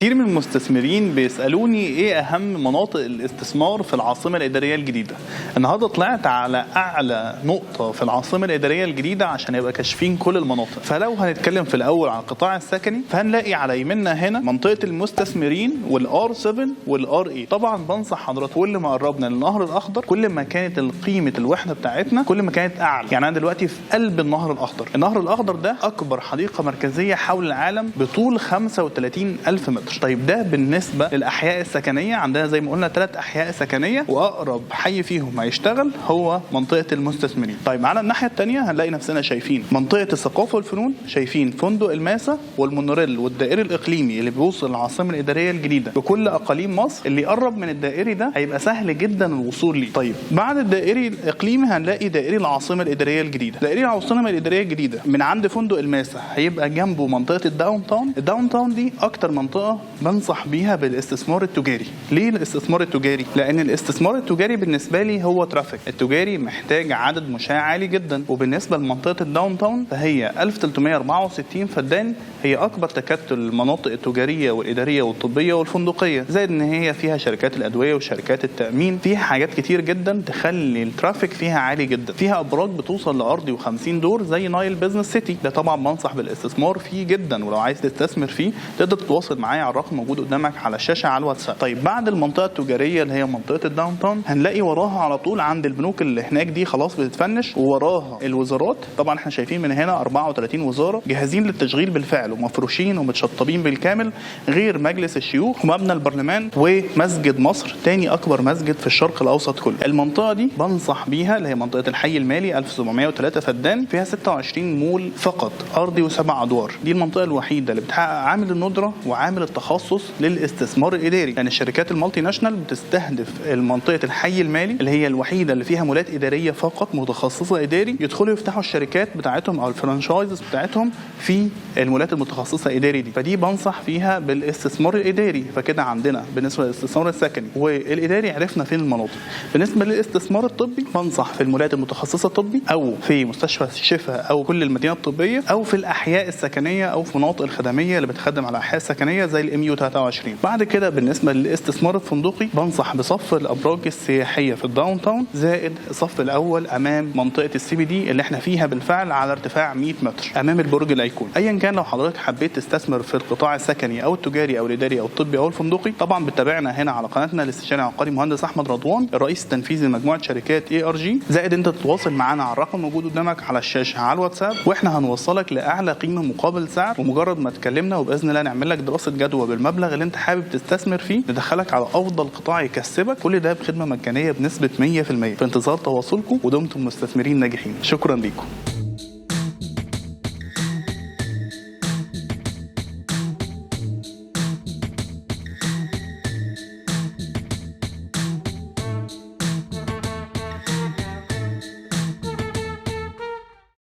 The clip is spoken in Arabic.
كتير من المستثمرين بيسألوني ايه اهم مناطق الاستثمار في العاصمة الإدارية الجديدة. النهارده طلعت على اعلى نقطة في العاصمة الإدارية الجديدة عشان يبقى كاشفين كل المناطق. فلو هنتكلم في الاول على القطاع السكني فهنلاقي على يمنا هنا منطقة المستثمرين والار 7 والار 8. طبعا بنصح حضرتك كل ما قربنا للنهر الاخضر كل ما كانت قيمة الوحدة بتاعتنا كل ما كانت اعلى. يعني انا دلوقتي في قلب النهر الاخضر. النهر الاخضر ده اكبر حديقة مركزية حول العالم بطول 35,000 متر. طيب ده بالنسبه للاحياء السكنيه، عندنا زي ما قلنا 3 احياء سكنيه واقرب حي فيهم هيشتغل هو منطقه المستثمرين. طيب على الناحيه الثانيه هنلاقي نفسنا شايفين منطقه الثقافه والفنون، شايفين فندق الماسا والمونوريل والدائري الاقليمي اللي بيوصل للعاصمه الاداريه الجديده بكل اقاليم مصر. اللي يقرب من الدائري ده هيبقى سهل جدا الوصول ليه. طيب بعد الدائري الاقليمي هنلاقي دائري العاصمه الاداريه الجديده. دائري العاصمه الاداريه الجديده من عند فندق الماسا هيبقى جنبه منطقه الداون تاون. الداون تاون دي اكتر منطقه بنصح بيها بالاستثمار التجاري. ليه الاستثمار التجاري؟ لان الاستثمار التجاري بالنسبه لي هو ترافيك. التجاري محتاج عدد مشاة عالي جدا، وبالنسبه لمنطقه الداون تاون فهي 1364 فدان، هي اكبر تكتل المناطق التجاريه والاداريه والطبيه والفندقيه، زائد ان هي فيها شركات الادويه وشركات التامين، فيها حاجات كتير جدا تخلي الترافيك فيها عالي جدا. فيها ابراج بتوصل لارضي و50 دور زي نايل بزنس سيتي، ده طبعا بنصح بالاستثمار فيه جدا، ولو عايز تستثمر فيه تقدر تتواصل معايا على الرقم موجود قدامك على الشاشه على الواتساب. طيب بعد المنطقه التجاريه اللي هي منطقه الداون تاون هنلاقي وراها على طول عند البنوك اللي هناك دي خلاص بتتفنش، ووراها الوزارات. طبعا احنا شايفين من هنا 34 وزاره جاهزين للتشغيل بالفعل ومفروشين ومتشطبين بالكامل، غير مجلس الشيوخ ومبنى البرلمان ومسجد مصر تاني اكبر مسجد في الشرق الاوسط كله. المنطقه دي بنصح بيها اللي هي منطقه الحي المالي 1703 فدان، فيها 26 مول فقط ارضي و7 ادوار. دي المنطقه الوحيده اللي بتحقق عامل الندره وعامل التخصص للاستثمار الاداري، لان الشركات المالتي ناشونال بتستهدف المنطقه الحي المالي اللي هي الوحيده اللي فيها مولات اداريه فقط متخصصه اداري، يدخلوا يفتحوا الشركات بتاعتهم او الفرانشايزز بتاعتهم في المولات المتخصصه اداري دي. فدي بنصح فيها بالاستثمار الاداري. فكده عندنا بالنسبه للاستثمار السكني والاداري عرفنا فين المناطق. بالنسبه للاستثمار الطبي بنصح في المولات المتخصصه الطبي، او في مستشفى الشفاء او كل المدينه الطبيه، او في الاحياء السكنيه او في مناطق الخدميه اللي بتخدم على الاحياء السكنيه زي الام يو 23. بعد كده بالنسبه للاستثمار الفندقي بنصح بصف الابراج السياحيه في الداون تاون، زائد الصف الاول امام منطقه السي بي دي اللي احنا فيها بالفعل على ارتفاع 100 متر امام البرج الايقوني. ايا كان لو حضرتك حبيت تستثمر في القطاع السكني او التجاري او الاداري او الطبي او الفندقي، طبعا بتتابعنا هنا على قناتنا الاستشاري العقاري مهندس احمد رضوان، الرئيس التنفيذي لمجموعه شركات اي ار جي. زائد انت تتواصل معانا على الرقم موجود قدامك على الشاشه على الواتساب، واحنا هنوصلك لاعلى قيمه مقابل سعر. ومجرد ما تكلمنا وباذن الله نعمل لك دراسه جدوى بالمبلغ اللي انت حابب تستثمر فيه، ندخلك على افضل قطاع يكسبك، كل ده بخدمه مجانيه بنسبه 100%. في انتظار تواصلكم ودمتم مستثمرين ناجحين. شكرا ليكم.